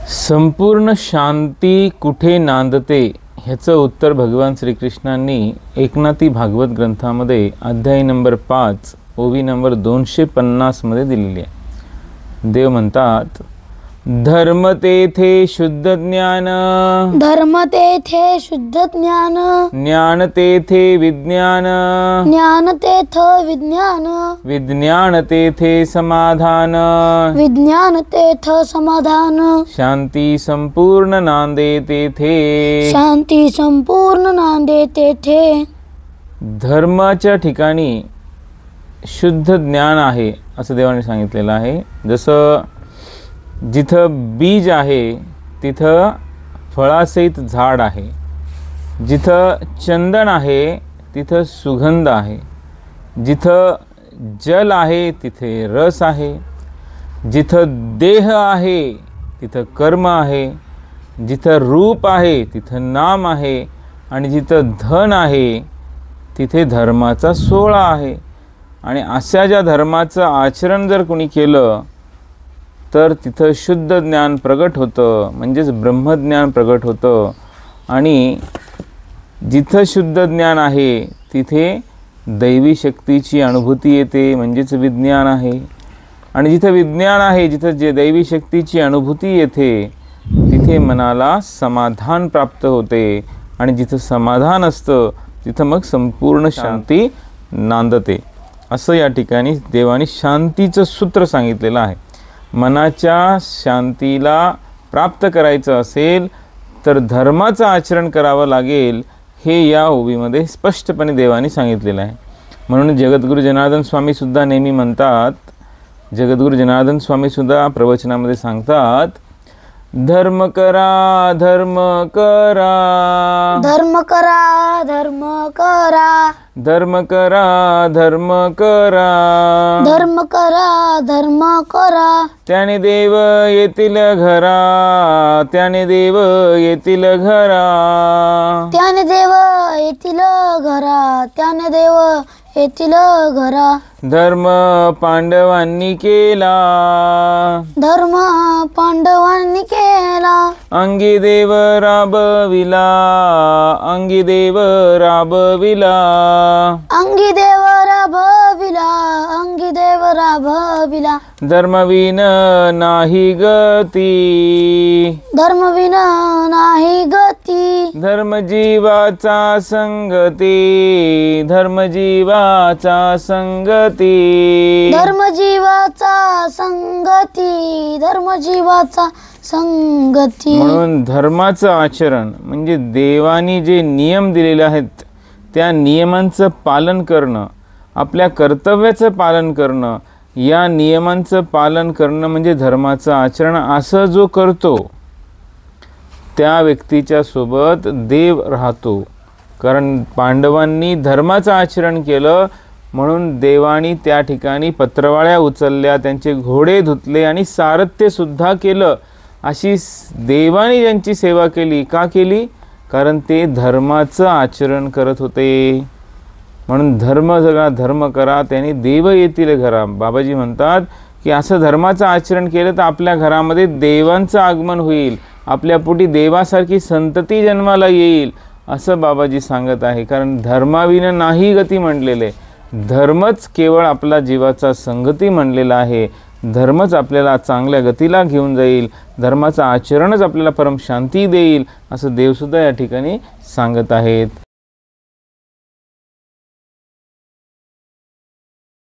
संपूर्ण शांती कुठे नांदते ह्याचं उत्तर भगवान श्रीकृष्णांनी एकनाथी भागवत ग्रंथामध्ये अध्याय नंबर 5 ओवी नंबर 250 मध्ये दिलेली आहे. देव म्हणतात, धर्म तेथे शुद्ध ज्ञान, धर्म तेथे शुद्ध ज्ञान, ज्ञान तेथे विज्ञान, ज्ञान तेथ विज्ञान, विज्ञान तेथे समाधान, विज्ञान तेथ समाधान, शांती संपूर्ण नांदे तेथे. शांती संपूर्ण नांदे तेथे. धर्माच्या ठिकाणी शुद्ध ज्ञान आहे असं देवाने सांगितलेलं आहे. जसं जिथं बीज आहे तिथं फळासहित झाड आहे, जिथं चंदन आहे तिथं सुगंध आहे, जिथं जल आहे तिथे रस आहे, जिथं देह आहे तिथं कर्म आहे, जिथं रूप आहे तिथं नाम आहे, आणि जिथं धन आहे तिथे धर्माचा सोहळा आहे. आणि अशा ज्या धर्माचं आचरण जर कोणी केलं तर तिथं शुद्ध ज्ञान प्रगट होतं, म्हणजेच ब्रह्मज्ञान प्रगट होतं. आणि जिथं शुद्ध ज्ञान आहे तिथे दैवी शक्तीची अनुभूती येते, म्हणजेच विज्ञान आहे. आणि जिथं विज्ञान आहे, जिथं जे दैवी शक्तीची अनुभूती येते तिथे मनाला समाधान प्राप्त होते. आणि जिथं समाधान असतं तिथं मग संपूर्ण शांती नांदते. असं या ठिकाणी देवाने शांतीचं सूत्र सांगितलेलं आहे. मनाच्या शांतीला प्राप्त करायचं असेल तर धर्माचं आचरण करावं लागेल, हे या ओवीमध्ये स्पष्टपणे देवाने सांगितलेलं आहे. म्हणून जगद्गुरू जनार्दन स्वामीसुद्धा नेहमी म्हणतात, जगद्गुरू जनार्दन स्वामीसुद्धा प्रवचनामध्ये सांगतात, धर्म करा धर्म करा, धर्म करा धर्म करा, धर्म करा धर्म करा, धर्म करा धर्म करा, त्याने देव येतील घरा, त्याने देव येतील घरा, त्याने देव येतील घरा, त्याने देव येतील घरा. धर्म पांडवांनी केला, धर्म पांडवांनी केला, अंगी देव राबविला, अंगी देव राबविला, अंगी देव राबविला, अंगी देव राबविला. धर्मविन नाही गती, धर्मविन नाही गती, धर्मजीवाचा संगती, धर्मजीवाचा संगती, धर्मजीवाचा संगती, धर्मजीवाचा संगती. म्हणून धर्माचं आचरण म्हणजे देवानी जे नियम दिलेले आहेत त्या नियमांचं पालन करणं, आपल्या कर्तव्याचं पालन करणं, या नियमांचं पालन करणं म्हणजे धर्माचं आचरण. असं जो करतो त्या व्यक्तीच्या सोबत देव राहतो. कारण पांडवांनी धर्माचं आचरण केलं म्हणून देवानी त्या ठिकाणी पत्रवाळ्या उचलल्या, त्यांचे घोडे धुतले आणि सारथ्यसुद्धा केलं. अशी देवानी ज्यांची सेवा केली, का केली? कारण ते धर्माचं आचरण करत होते. म्हणून धर्म जगा धर्म करा, त्यांनी देव येतील घरा. बाबाजी म्हणतात की असं धर्माचं आचरण केलं तर आपल्या घरामध्ये देवांचं आगमन होईल, आपल्या पोटी देवासारखी संतती जन्माला येईल, असं बाबाजी सांगत आहे. कारण धर्माविना नाही गती म्हणलेले, धर्मच केवळ आपला जीवाचा संगती म्हणलेला आहे. धर्मच आपल्याला चांगल्या गतीला घेऊन जाईल, धर्माचं आचरणच आपल्याला परम शांती देईल, असं देवसुद्धा या ठिकाणी सांगत आहेत.